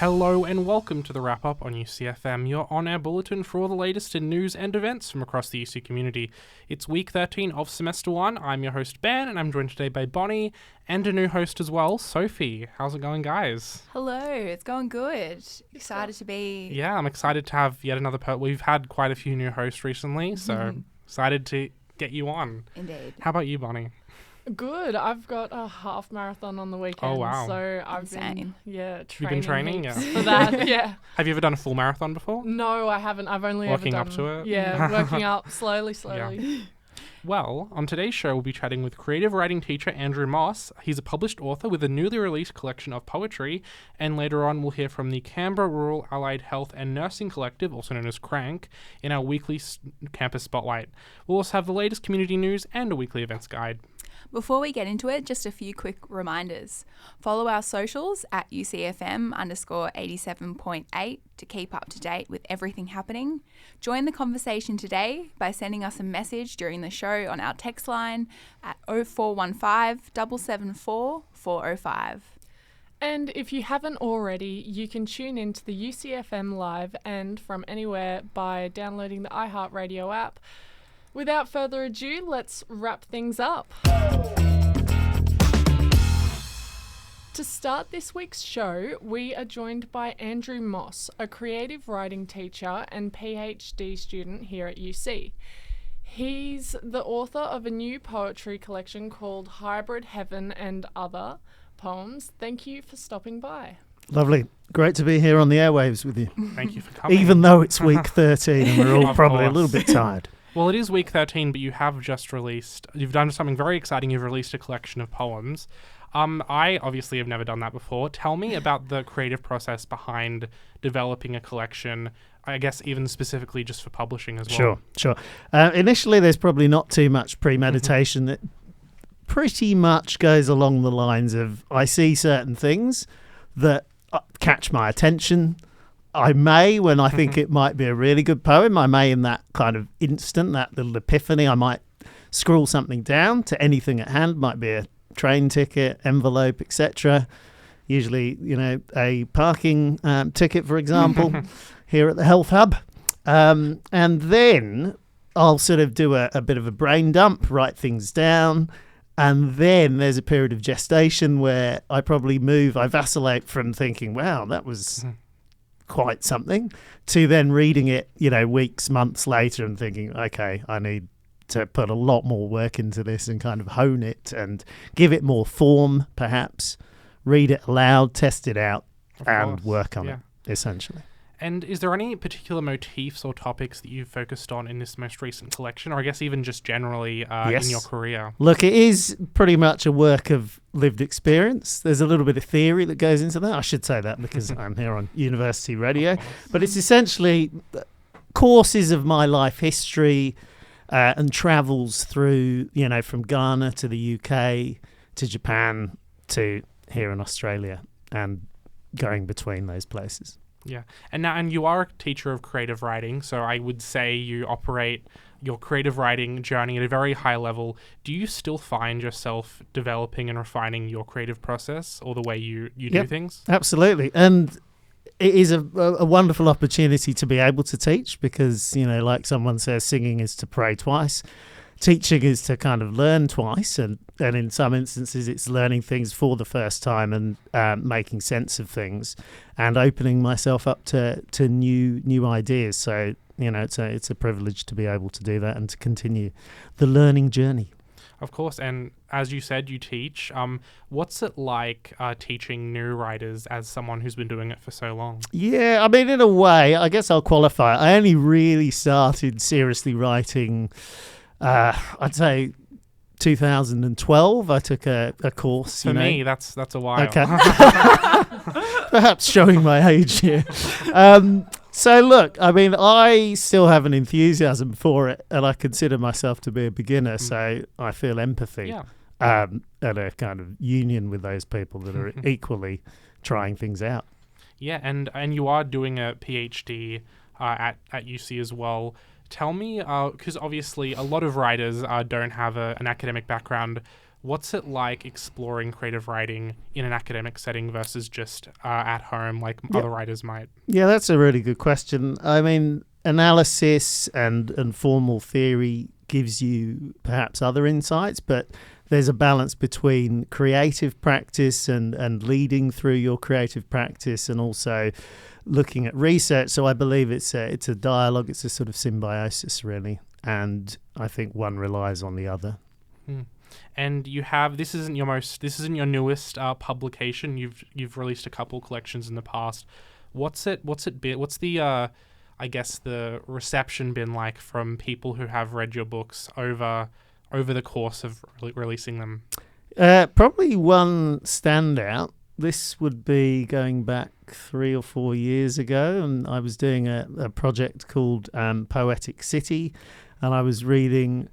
Hello and welcome to the wrap-up on UCFM, your on-air bulletin for all the latest in news and events from across the UC community. It's week 13 of Semester 1. I'm your host, Ben, and I'm joined today by Bonnie and a new host as well, Sophie. How's it going, guys? Hello, it's going good. Excited to be... Yeah, I'm excited to have yet another... We've had quite a few new hosts recently, so excited to get you on. Indeed. How about you, Bonnie? Good. I've got a half marathon on the weekend. Oh, wow. So I've Insane. been, training. You've been training? heaps Yeah. for that. Yeah. Have you ever done a full marathon before? No, I haven't. I've only Working ever up done... to it? Yeah, working up slowly. Well, on today's show, we'll be chatting with creative writing teacher Andrew Moss. He's a published author with a newly released collection of poetry, and later on we'll hear from the Canberra Rural Allied Health and Nursing Collective, also known as CRANK, in our weekly campus spotlight. We'll also have the latest community news and a weekly events guide. Before we get into it, just a few quick reminders. Follow our socials at UCFM_87.8 to keep up to date with everything happening. Join the conversation today by sending us a message during the show on our text line at 0415 774 405. And if you haven't already, you can tune into the UCFM Live and from anywhere by downloading the iHeartRadio app. Without further ado, let's wrap things up. To start this week's show, we are joined by Andrew Moss, a creative writing teacher and PhD student here at UC. He's the author of a new poetry collection called Hybrid Heaven and Other Poems. Thank you for stopping by. Lovely. Great to be here on the airwaves with you. Thank you for coming. Even though it's week 13 and we're all Of probably a course. little bit tired. Well, it is week 13, but you have just released... You've done something very exciting. You've released a collection of poems. I obviously have never done that before. Tell me about the creative process behind developing a collection, I guess even specifically just for publishing as well. Sure. Initially, there's probably not too much premeditation. That pretty much goes along the lines of I see certain things that catch my attention. I may, when I think it might be a really good poem, I may in that kind of instant, that little epiphany, I might scroll something down to anything at hand. Might be a train ticket, envelope, etc. Usually, a parking ticket, for example, here at the Health Hub. And then I'll sort of do a bit of a brain dump, write things down. And then there's a period of gestation where I vacillate from thinking, wow, that was quite something, to then reading it, weeks, months later and thinking, okay, I need to put a lot more work into this and kind of hone it and give it more form, perhaps, read it aloud, test it out, and work on it, essentially. And is there any particular motifs or topics that you've focused on in this most recent collection, or I guess even just generally in your career? Look, it is pretty much a work of lived experience. There's a little bit of theory that goes into that. I should say that because I'm here on university radio. But it's essentially courses of my life history and travels through, from Ghana to the UK to Japan to here in Australia and going between those places. Yeah. And you are a teacher of creative writing, so I would say you operate your creative writing journey at a very high level. Do you still find yourself developing and refining your creative process or the way you do things? Absolutely. And it is a wonderful opportunity to be able to teach because, like someone says, singing is to pray twice. Teaching is to kind of learn twice, and in some instances it's learning things for the first time and making sense of things and opening myself up to new ideas. So, it's a privilege to be able to do that and to continue the learning journey. Of course, and as you said, you teach. What's it like teaching new writers as someone who's been doing it for so long? Yeah, I mean, in a way, I guess I'll qualify. I only really started seriously writing... I'd say 2012. I took a course. For me, that's a while. Okay. Perhaps showing my age here. So look, I mean, I still have an enthusiasm for it, and I consider myself to be a beginner. So I feel empathy and a kind of union with those people that are equally trying things out. Yeah, and you are doing a PhD at UC as well. Tell me, because obviously a lot of writers don't have an academic background. what's it like exploring creative writing in an academic setting versus just at home like other writers might? Yeah, that's a really good question. I mean, analysis and formal theory gives you perhaps other insights, but there's a balance between creative practice and leading through your creative practice and also looking at research. So I believe it's a dialogue, it's a sort of symbiosis really, and I think one relies on the other. And you have this isn't your newest publication. You've released a couple collections in the past. What's the I guess the reception been like from people who have read your books over the course of releasing them? Probably one standout. This would be going back 3 or 4 years ago, and I was doing a project called Poetic City, and I was reading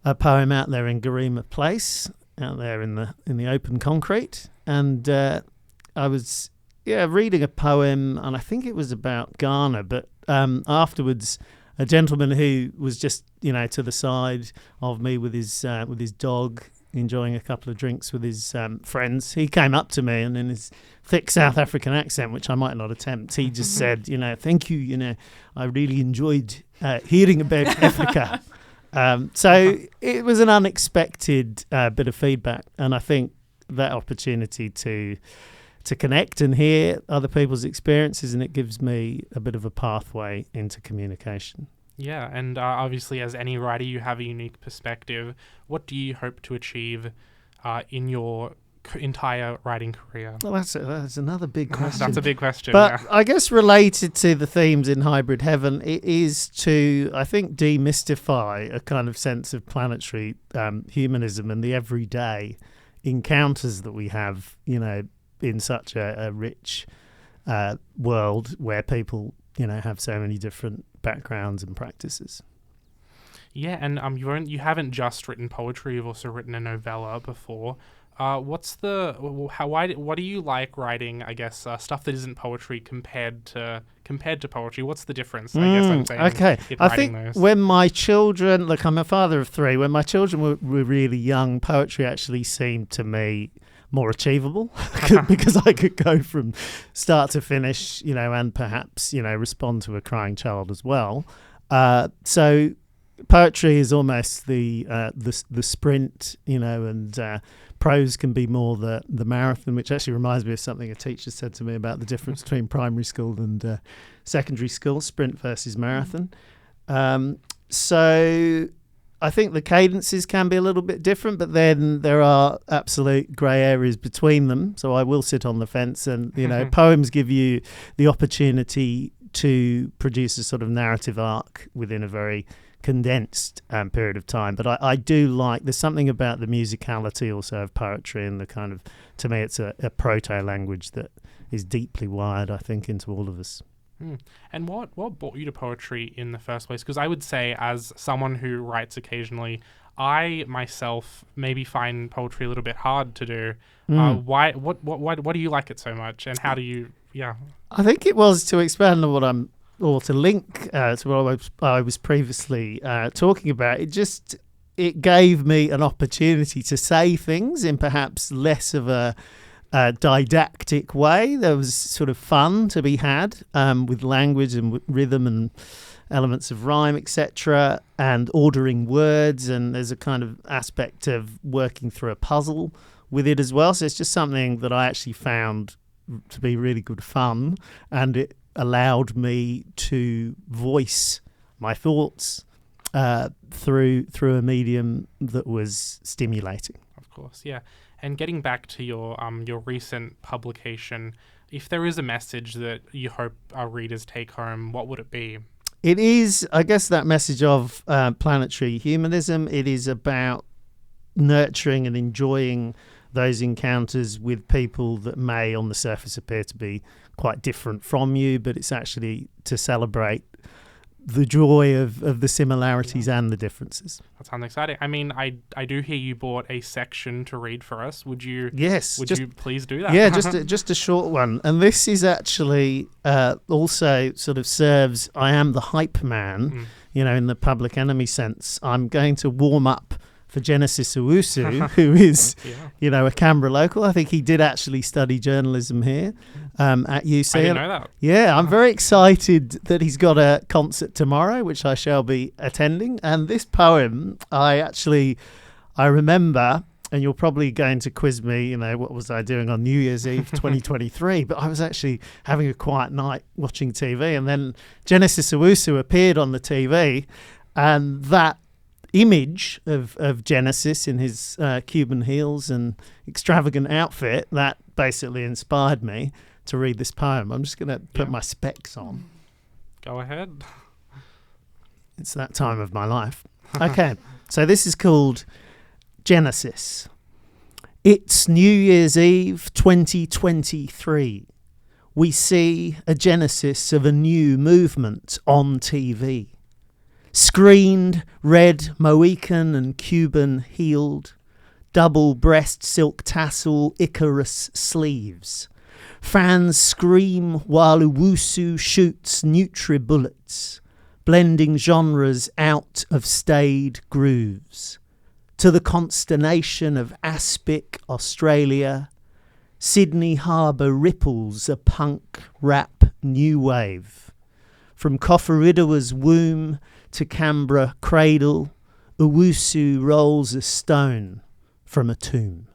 a poem out there in Garima Place, out there in the open concrete, and I was reading a poem, and I think it was about Ghana, but afterwards a gentleman who was just to the side of me with his dog, enjoying a couple of drinks with his friends, he came up to me and in his thick South African accent, which I might not attempt, he just said, thank you, I really enjoyed hearing about Africa. So it was an unexpected bit of feedback, and I think that opportunity to connect and hear other people's experiences, and it gives me a bit of a pathway into communication. Yeah, and obviously as any writer, you have a unique perspective. What do you hope to achieve in your entire writing career? Well, that's another big question. That's a big question, but I guess related to the themes in Hybrid Heaven, it is to, I think, demystify a kind of sense of planetary humanism and the everyday encounters that we have, in such a rich world where people, have so many different backgrounds and practices. Yeah, and you haven't just written poetry; you've also written a novella before. What do you like writing? I guess stuff that isn't poetry compared to poetry. What's the difference? I guess I'm saying. Okay, I think those. When my children, look, I'm a father of 3. When my children were really young, poetry actually seemed to me more achievable because I could go from start to finish, and perhaps, respond to a crying child as well. So poetry is almost the sprint, and prose can be more the marathon, which actually reminds me of something a teacher said to me about the difference between primary school and secondary school, sprint versus marathon. So I think the cadences can be a little bit different, but then there are absolute grey areas between them. So I will sit on the fence, and poems give you the opportunity to produce a sort of narrative arc within a very condensed period of time. But I do like, there's something about the musicality also of poetry, and the kind of, to me, it's a proto-language that is deeply wired, I think, into all of us. And what brought you to poetry in the first place? Because I would say, as someone who writes occasionally, I myself maybe find poetry a little bit hard to do. Why? What do you like it so much, and how do you? Yeah, I think it was to expand on to link to what I was previously talking about. It gave me an opportunity to say things in perhaps less of a didactic way. There was sort of fun to be had with language and rhythm and elements of rhyme, etc., and ordering words, and there's a kind of aspect of working through a puzzle with it as well. So it's just something that I actually found to be really good fun, and it allowed me to voice my thoughts through a medium that was stimulating. Of course, yeah. And getting back to your recent publication, if there is a message that you hope our readers take home, what would it be? It is, I guess, that message of planetary humanism. It is about nurturing and enjoying those encounters with people that may on the surface appear to be quite different from you, but it's actually to celebrate the joy of the similarities and the differences. That sounds exciting. I mean, I do hear you bought a section to read for us. Would you? Yes. Would you please do that? Yeah, just a short one. And this is actually also sort of serves, I am the hype man, in the Public Enemy sense. I'm going to warm up for Genesis Owusu, who is, a Canberra local. I think he did actually study journalism here at UC. I didn't know that. Yeah, I'm very excited that he's got a concert tomorrow, which I shall be attending. And this poem, I remember, and you're probably going to quiz me, what was I doing on New Year's Eve 2023? But I was actually having a quiet night watching TV. And then Genesis Owusu appeared on the TV. And that image of Genesis in his Cuban heels and extravagant outfit, that basically inspired me to read this poem. I'm just going to put my specs on. Go ahead. It's that time of my life. Okay, so this is called Genesis. It's New Year's Eve 2023. We see a genesis of a new movement on TV. Screened, red, Mohican and Cuban heeled, double breast silk tassel Icarus sleeves. Fans scream while Owusu shoots Nutri-Bullets, blending genres out of staid grooves. To the consternation of Aspic, Australia, Sydney Harbour ripples a punk rap new wave. From Koforidwa's womb to Canberra cradle, Owusu rolls a stone from a tomb.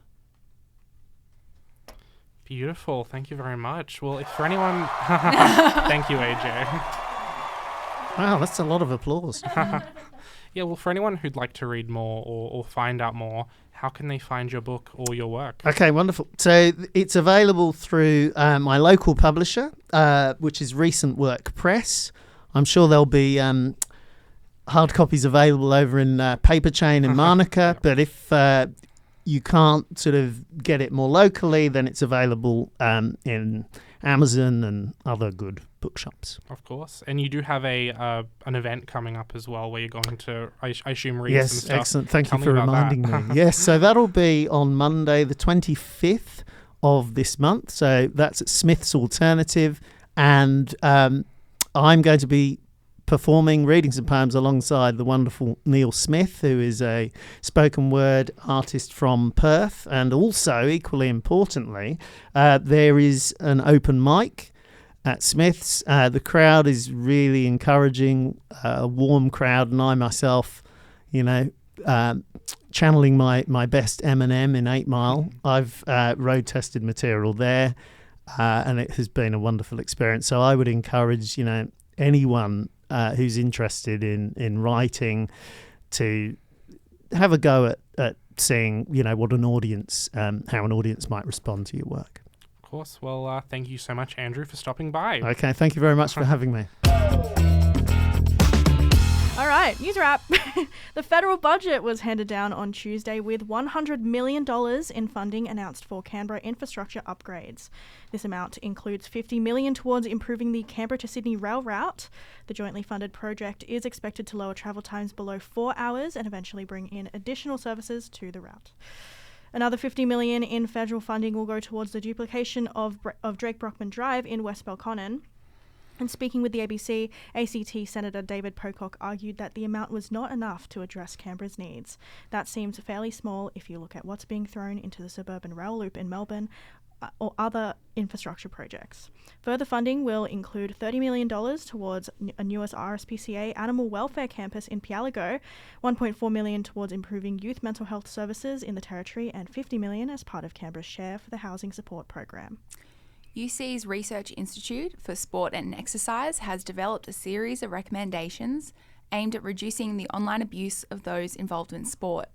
Beautiful. Thank you very much. Well, if for anyone... Thank you, AJ. Wow, that's a lot of applause. Yeah, well, for anyone who'd like to read more or find out more, how can they find your book or your work? Okay, wonderful. So it's available through my local publisher, which is Recent Work Press. I'm sure there'll be hard copies available over in Paper Chain in Manuka, but if you can't sort of get it more locally, then it's available in Amazon and other good bookshops. Of course. And you do have an event coming up as well where you're going to, I assume, read some yes, stuff. excellent. Thank Tell you me for about reminding that. me. Yes, so that'll be on Monday, the 25th of this month. So that's at Smith's Alternative. And I'm going to be performing, reading some poems alongside the wonderful Neil Smith, who is a spoken word artist from Perth. And also, equally importantly, there is an open mic at Smith's. The crowd is really encouraging, a warm crowd, and I myself, channeling my best Eminem in 8 Mile. I've road tested material there, and it has been a wonderful experience. So I would encourage, anyone who's interested in writing to have a go at seeing, what an audience, how an audience might respond to your work. Of course. Well, thank you so much, Andrew, for stopping by. Okay, thank you very much for having me. All right, news wrap. The federal budget was handed down on Tuesday with $100 million in funding announced for Canberra infrastructure upgrades. This amount includes $50 million towards improving the Canberra to Sydney rail route. The jointly funded project is expected to lower travel times below 4 hours and eventually bring in additional services to the route. Another $50 million in federal funding will go towards the duplication of Drake Brockman Drive in West Belconnen. And speaking with the ABC, ACT Senator David Pocock argued that the amount was not enough to address Canberra's needs. That seems fairly small if you look at what's being thrown into the suburban rail loop in Melbourne or other infrastructure projects. Further funding will include $30 million towards a newest RSPCA animal welfare campus in Pialago, $1.4 million towards improving youth mental health services in the Territory, and $50 million as part of Canberra's share for the housing support program. UC's Research Institute for Sport and Exercise has developed a series of recommendations aimed at reducing the online abuse of those involved in sport.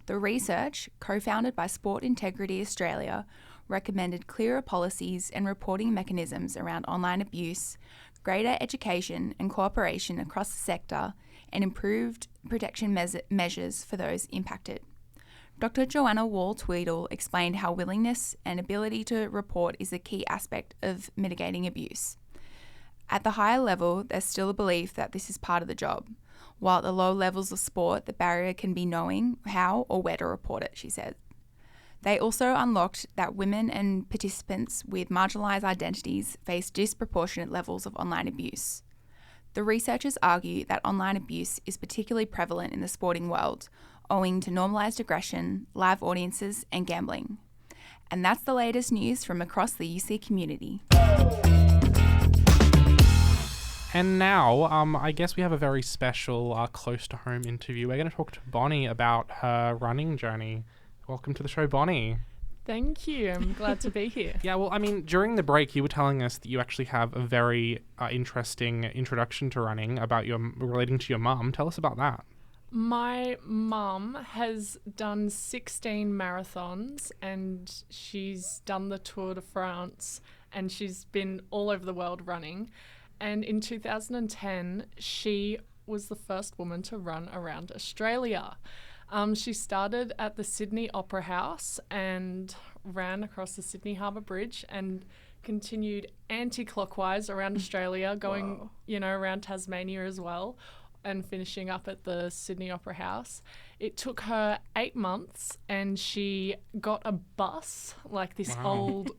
The research, co-founded by Sport Integrity Australia, recommended clearer policies and reporting mechanisms around online abuse, greater education and cooperation across the sector, and improved protection measures for those impacted. Dr. Joanna Wall-Tweedle explained how willingness and ability to report is a key aspect of mitigating abuse. At the higher level, there's still a belief that this is part of the job, while at the low levels of sport, the barrier can be knowing how or where to report it, she said. They also unlocked that women and participants with marginalised identities face disproportionate levels of online abuse. The researchers argue that online abuse is particularly prevalent in the sporting world, owing to normalised aggression, live audiences, and gambling. And that's the latest news from across the UC community. And now, I guess we have a very special close to home interview. We're going to talk to Bonnie about her running journey. Welcome to the show, Bonnie. Thank you. I'm glad to be here. Yeah, well, I mean, during the break, you were telling us that you actually have a very interesting introduction to running relating to your mum. Tell us about that. My mum has done 16 marathons and she's done the Tour de France and she's been all over the world running. And in 2010, she was the first woman to run around Australia. She started at the Sydney Opera House and ran across the Sydney Harbour Bridge and continued anti-clockwise around Australia, going, around Tasmania as well, and finishing up at the Sydney Opera House. It took her 8 months and she got a bus, like this old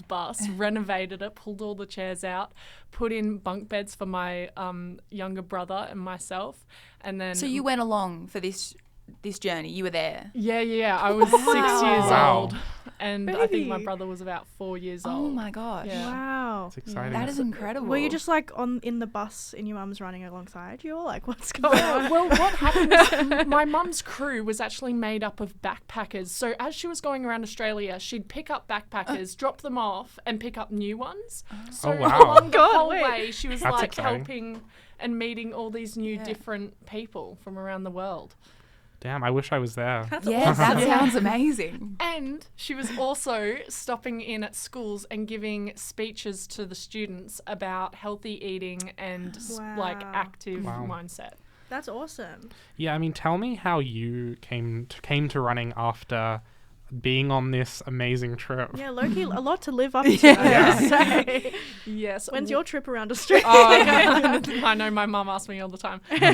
bus, renovated it, pulled all the chairs out, put in bunk beds for my younger brother and myself. And then So you went along for this journey. You were there. Yeah. I was 6 years Wow. old. And I think my Baby. brother was about 4 years Oh old. my gosh. Yeah. Wow. It's exciting. That is incredible. Were you just like in the bus and your mum's running alongside you, or like what's going on? Well, what happened is my mum's crew was actually made up of backpackers. So as she was going around Australia, she'd pick up backpackers, drop them off, and pick up new ones. So Oh, wow. along the God, whole wait. way, she was That's like exciting. helping and meeting all these new different people from around the world. Damn, I wish I was there. Yeah, that sounds amazing. And she was also stopping in at schools and giving speeches to the students about healthy eating and like Wow. active Wow. mindset. That's awesome. Yeah, I mean, tell me how you came to running after being on this amazing trip. Yeah, Loki, a lot to live up to. Yeah. I gotta say. Yes. When's your trip around Australia? I know my mum asks me all the time. No,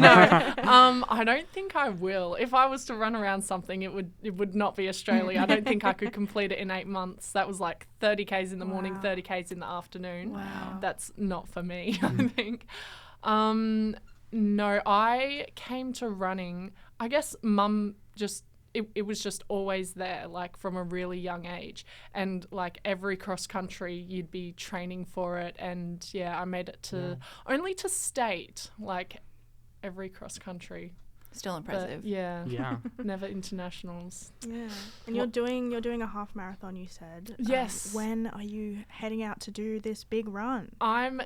I don't think I will. If I was to run around something, it would not be Australia. I don't think I could complete it in 8 months. That was like 30 Ks in the morning, Wow. 30 Ks in the afternoon. Wow. That's not for me, I think. No, I came to running, I guess mum just, it was just always there, like from a really young age. And like every cross country, you'd be training for it. And yeah, I made it to only to state, like every cross country. Still But impressive. yeah, Yeah. never internationals. Yeah. And you're doing a half marathon, you said. Yes. When are you heading out to do this big run? I'm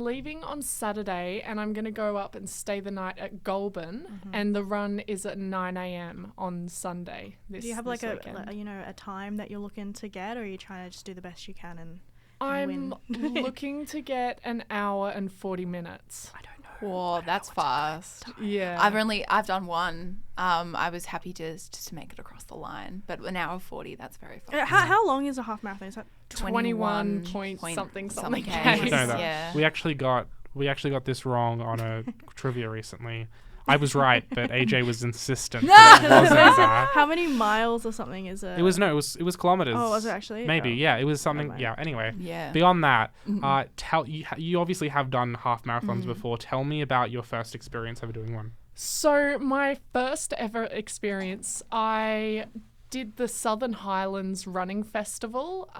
leaving on Saturday and I'm going to go up and stay the night at Goulburn, and the run is at 9 a.m. on Sunday. Do you have like this weekend. a time that you're looking to get, or are you trying to just do the best you can and I'm win? looking to get an hour and 40 minutes. I don't know. Whoa, that's fast. Yeah. I've done one. I was happy to make it across the line, but an hour 40, that's very fast. How long is a half marathon? Is that 21 point something K's. K's. I should know that. Yeah. We actually got this wrong on a trivia recently. I was right, but AJ was insistent that it wasn't that. how many miles or something is it? It was kilometers. Oh, was it actually? Maybe, Oh. yeah. It was something. mind. Yeah. Anyway, Yeah. beyond that, you obviously have done half marathons before. Tell me about your first experience ever doing one. So my first ever experience, I did the Southern Highlands Running Festival.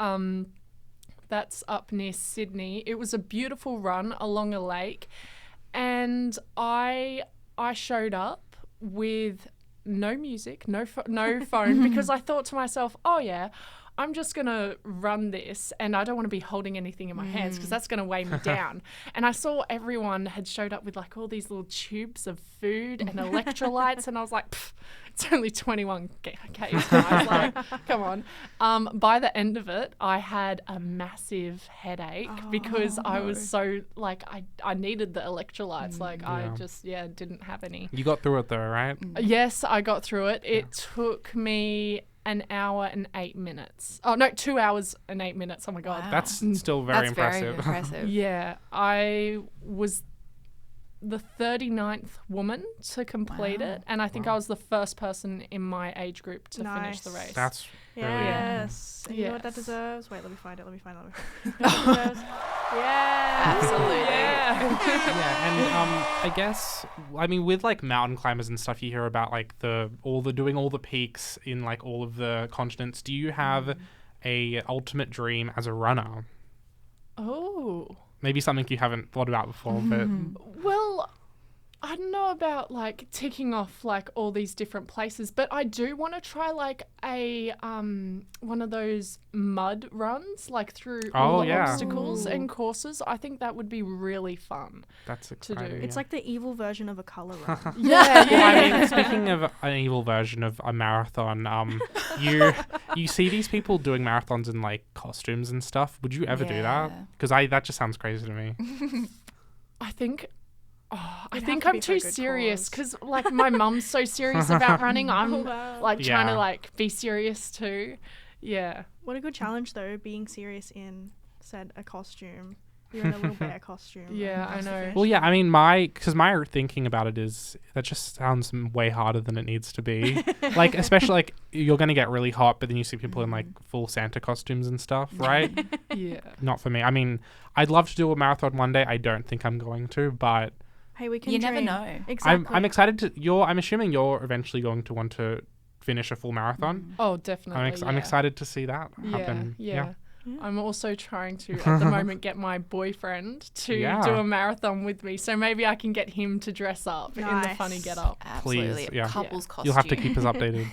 That's up near Sydney. It was a beautiful run along a lake, and I showed up with no music, no phone, because I thought to myself, oh yeah, I'm just going to run this and I don't want to be holding anything in my hands because that's going to weigh me down. And I saw everyone had showed up with like all these little tubes of food and electrolytes, and I was like, it's only 21 Ks, guys. Like, come on. By the end of it, I had a massive headache because I was so, like, I needed the electrolytes. Like, I Yeah. just, didn't have any. You got through it though, right? Yes, I got through it. It took me an hour and 8 minutes. Oh, no, 2 hours and 8 minutes. Oh, my God. Wow. That's still very That's impressive. very impressive. Yeah, I was the 39th woman to complete Wow. it, and I think I was the first person in my age group to finish the Nice. race. That's Yes. And you know what that Yes. deserves? Wait, let me find it. It deserves Yeah. Absolutely. Yeah. Yeah, and I guess with like mountain climbers and stuff, you hear about like doing all the peaks in like all of the continents. Do you have a ultimate dream as a runner? Oh. Maybe something you haven't thought about before, but Well, I don't know about like ticking off like all these different places, but I do want to try like a one of those mud runs like through all the yeah. obstacles and courses. I think that would be really fun. that's do. exciting. It's like the evil version of a color run. Yeah, Well, speaking of an evil version of a marathon, you see these people doing marathons in like costumes and stuff. Would you ever do that? Yeah. Because that just sounds crazy to me. I think. Oh, I It'd think have to I'm be for a too good serious cause. because like my mum's so serious about running. I'm like trying Yeah. to like be serious too. Yeah. What a good challenge, though, being serious in, said, a costume. You're in a little bear costume. Yeah, and I that's the know. fish. Well, yeah, my thinking about it is that just sounds way harder than it needs to be. Like, especially like you're going to get really hot, but then you see people in like full Santa costumes and stuff, right? Yeah. Not for me. I mean, I'd love to do a marathon one day. I don't think I'm going to, but Hey, we can You never dream. know. Exactly. I'm excited to. I'm assuming you're eventually going to want to finish a full marathon. Oh, definitely. I'm excited to see that Yeah, happen. yeah. I'm also trying to, at the moment, get my boyfriend to Yeah. do a marathon with me. So maybe I can get him to dress up in the Nice. funny get up. Absolutely. yeah. A couple's costume. You'll have to keep us updated.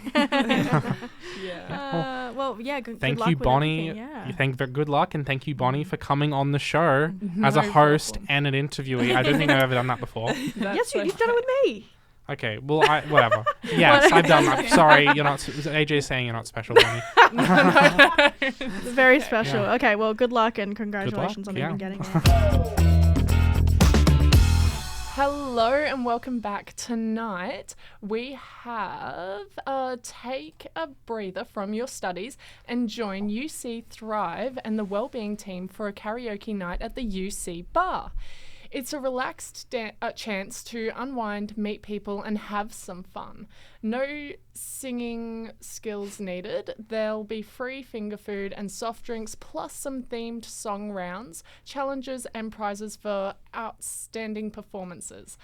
Yeah. Well, yeah, good Thank luck you, with Bonnie. everything, Yeah. Good luck, and thank you, Bonnie, for coming on the show as a No host problem. and an interviewee. I don't think I've ever done that before. Yes, you've done it with me. Okay, well, whatever. Yes, I've done that. Sorry, you're not. AJ's saying you're not special, Bonnie. It's very special. Yeah. Okay, well, good luck and congratulations on yeah. even getting it. Hello and welcome back. Tonight we have take a breather from your studies and join UC Thrive and the Wellbeing team for a karaoke night at the UC Bar. It's a relaxed chance to unwind, meet people, and have some fun. No singing skills needed. There'll be free finger food and soft drinks, plus some themed song rounds, challenges, and prizes for outstanding performances.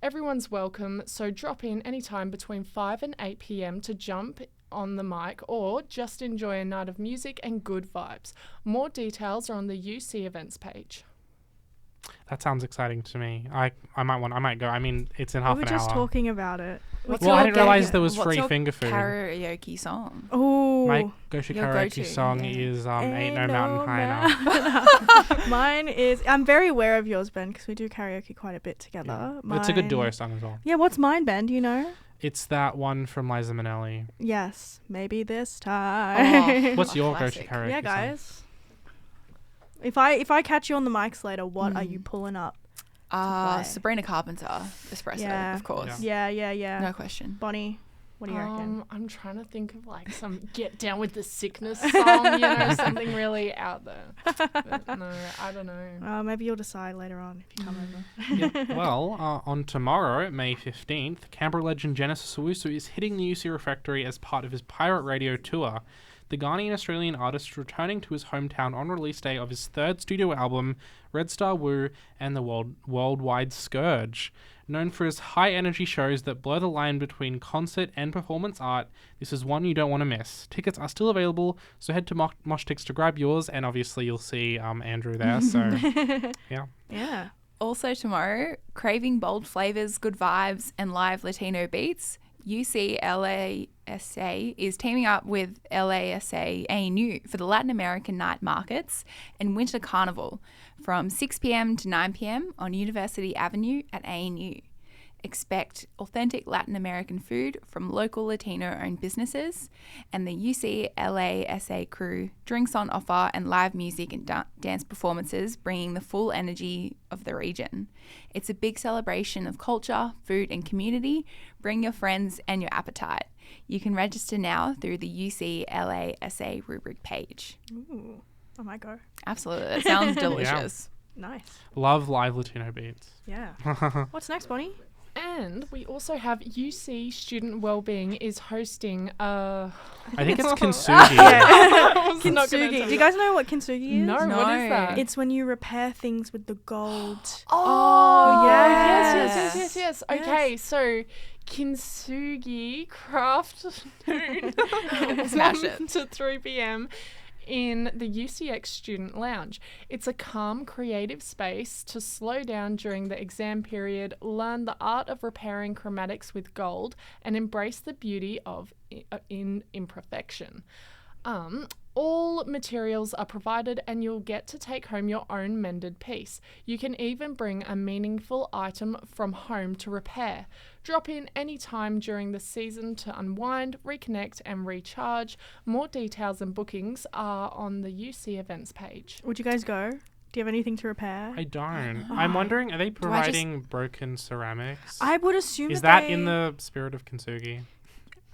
Everyone's welcome, so drop in anytime between 5 and 8 p.m. to jump on the mic or just enjoy a night of music and good vibes. More details are on the UC events page. That sounds exciting to me. I might go. I mean, it's in half We were an hour. just talking about it. Well, I didn't realize there was What's free your finger food. karaoke song? Oh, My go-to Your karaoke go-to, song yeah. is Ain't No Mountain High Enough. Mine is. I'm very aware of yours, Ben, because we do karaoke quite a bit together. But it's a good Mine- duo song as well. Yeah, what's mine, Ben? Do you know? It's that one from Liza Minnelli. Yes, maybe this time. What's your classic. go-to karaoke yeah, song? guys. If I catch you on the mics later, what are you pulling up? play. Sabrina Carpenter, Espresso, Yeah. of course. Yeah. No question. Bonnie, what do you reckon? I'm trying to think of like some Get Down with the Sickness song, you know, something really out there. But no, I don't know. Maybe you'll decide later on if you come over. Well, on tomorrow, May 15th, Canberra legend Genesis Owusu is hitting the UC Refectory as part of his Pirate Radio tour. The Ghanaian-Australian artist returning to his hometown on release day of his third studio album, Red Star Woo and the Worldwide Scourge. Known for his high-energy shows that blur the line between concert and performance art, this is one you don't want to miss. Tickets are still available, so head to Moshtix to grab yours, and obviously you'll see Andrew there, so yeah. Yeah. Also tomorrow, craving bold flavors, good vibes, and live Latino beats, UC LASA is teaming up with LASA ANU for the Latin American Night Markets and Winter Carnival from 6 p.m. to 9 p.m. on University Avenue at ANU. Expect authentic Latin American food from local Latino-owned businesses and the UC LASA crew, drinks on offer and live music and dance performances bringing the full energy of the region. It's a big celebration of culture, food and community. Bring your friends and your appetite. You can register now through the UC LASA rubric page. Ooh, I might go. Absolutely, that sounds delicious. Nice. Love live Latino beats. Yeah. What's next, Bonnie? And we also have UC Student Wellbeing is hosting a... I think it's Kintsugi. not gonna Kintsugi. tell Do you guys know what kintsugi is? No, what is No. that? It's when you repair things with the gold. Oh, yes. yes. Okay, so Kintsugi craft noon Smash it. 1 to 3 p.m. in the UCX Student Lounge. It's a calm, creative space to slow down during the exam period, learn the art of repairing chromatics with gold, and embrace the beauty of imperfection. All materials are provided and you'll get to take home your own mended piece. You can even bring a meaningful item from home to repair. Drop in any time during the season to unwind, reconnect and recharge. More details and bookings are on the UC events page. Would you guys go? Do you have anything to repair? I don't. I'm wondering, are they I just- providing broken ceramics? I would assume Is that that in the spirit of Kintsugi?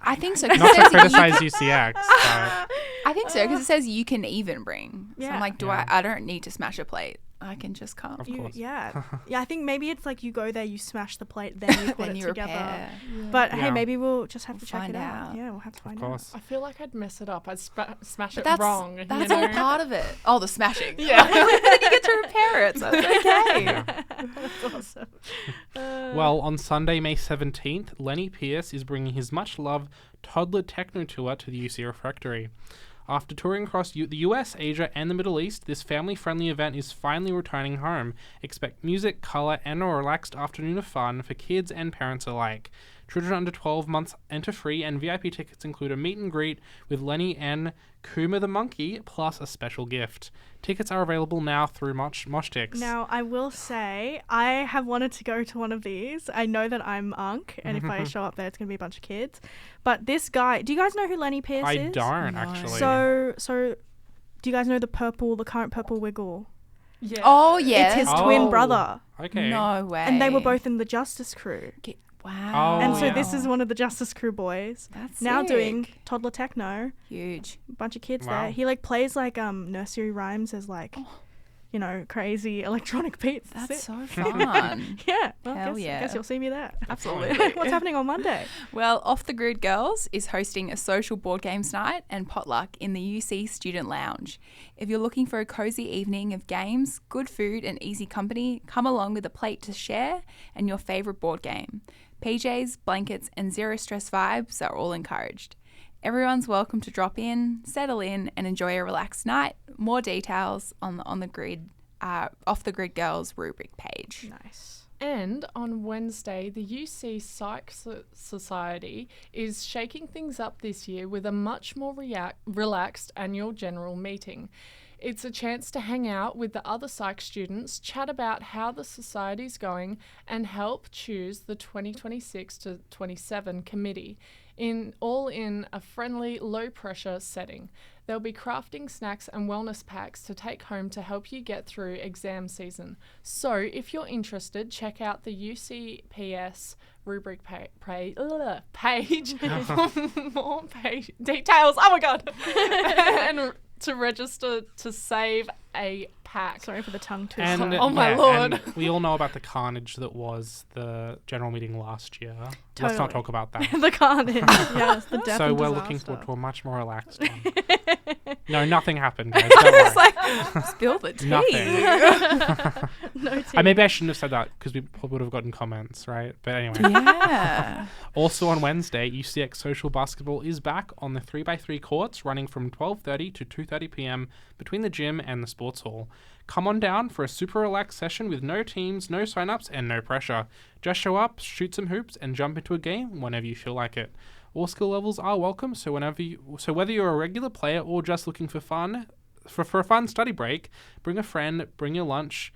I think so. 'cause Not it to says that you criticize can- UCX, but I think so because it says you can even bring. So Yeah. I'm like, Yeah. I don't need to smash a plate. I can just come. Of course. Yeah. Yeah, I think maybe it's like you go there, you smash the plate, then you put Then it you together. repair. But Yeah. hey, maybe we'll just have to We'll check find it out. out. Yeah, we'll have to find Of course. I feel like I'd mess it up. I'd smash But it that's wrong. that's you all know? part of it. Oh, the smashing. Yeah. But then you get to repair it, so it's okay. out. That's awesome. Well, on Sunday, May 17th, Lenny Pierce is bringing his much-loved Toddler Techno Tour to the UC Refectory. After touring across the US, Asia, and the Middle East, this family-friendly event is finally returning home. Expect music, colour, and a relaxed afternoon of fun for kids and parents alike. Children under 12 months enter free, and VIP tickets include a meet and greet with Lenny and Kuma the Monkey, plus a special gift. Tickets are available now through Moshtix. Now, I will say, I have wanted to go to one of these. I know that I'm Unk, and if I show up there, it's going to be a bunch of kids. But this guy, do you guys know who Lenny Pierce I is? don't, No. actually. So, do you guys know the current purple wiggle? Yeah. Oh, yeah. It's his twin Oh. brother. Okay. No way. And they were both in the Justice Crew. Wow. Oh, And so yeah. this is one of the Justice Crew boys. That's Now sick. doing Toddler Techno. Huge. A bunch of kids Wow. there. He like plays like nursery rhymes as like, you know, crazy electronic beats. That's it. so fun. Yeah. Well, Hell guess, yeah. guess you'll see me there. Absolutely. What's happening on Monday? Well, Off the Grid Girls is hosting a social board games night and potluck in the UC Student Lounge. If you're looking for a cozy evening of games, good food, and easy company, come along with a plate to share and your favourite board game. PJs, blankets, and zero stress vibes are all encouraged. Everyone's welcome to drop in, settle in, and enjoy a relaxed night. More details on the grid, Off the Grid Girls rubric page. Nice. And on Wednesday, the UC Psych Society is shaking things up this year with a much more relaxed annual general meeting. It's a chance to hang out with the other psych students, chat about how the society's going, and help choose the 2026 to 27 committee, in a friendly, low-pressure setting. They'll be crafting snacks and wellness packs to take home to help you get through exam season. So, if you're interested, check out the UCPS rubric page for more details. Oh my god! And to register to save a pack. Sorry for the tongue twister. And, Oh my lord. and we all know about the carnage that was the general meeting last year. Let's Totally. not talk about that. the carnage. Yes, the death So and we're looking disaster. forward to a much more relaxed one. No, nothing happened, guys. Don't worry. It's like, spill the tea. Nothing. No tea. Maybe I shouldn't have said that because we probably would have gotten comments, right? But anyway. Yeah. Also on Wednesday, UCX Social Basketball is back on the 3x3 courts running from 12:30 to 2:30 p.m. between the gym and the sports hall. Come on down for a super relaxed session with no teams, no sign-ups, and no pressure. Just show up, shoot some hoops, and jump into a game whenever you feel like it. All skill levels are welcome, so whether you're a regular player or just looking for fun, for a fun study break, bring a friend, bring your lunch,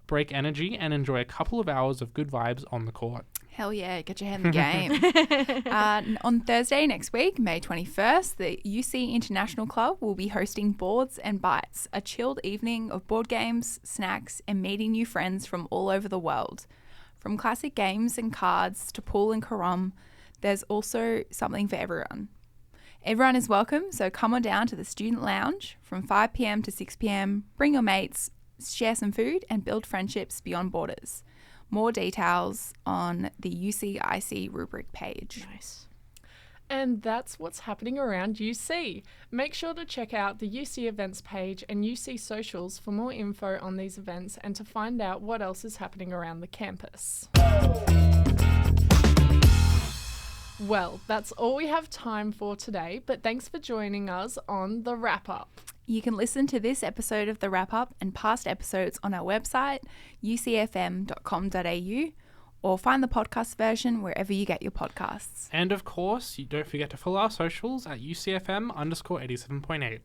break energy, and enjoy a couple of hours of good vibes on the court. Hell yeah, get your head in the game. On Thursday next week, May 21st, the UC International Club will be hosting Boards and Bites, a chilled evening of board games, snacks, and meeting new friends from all over the world. From classic games and cards to pool and carom, there's also something for everyone. Everyone is welcome, so come on down to the Student Lounge from 5 p.m. to 6 p.m. Bring your mates, share some food, and build friendships beyond borders. More details on the UCIC rubric page. Nice. And that's what's happening around UC. Make sure to check out the UC events page and UC socials for more info on these events and to find out what else is happening around the campus. Well, that's all we have time for today, but thanks for joining us on The Wrap Up. You can listen to this episode of The Wrap Up and past episodes on our website, ucfm.com.au, or find the podcast version wherever you get your podcasts. And of course, you don't forget to follow our socials at UCFM_87.8.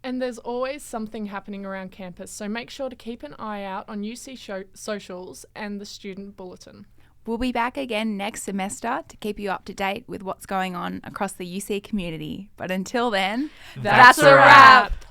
And there's always something happening around campus, so make sure to keep an eye out on UC socials and the student bulletin. We'll be back again next semester to keep you up to date with what's going on across the UC community. But until then, That's a wrap.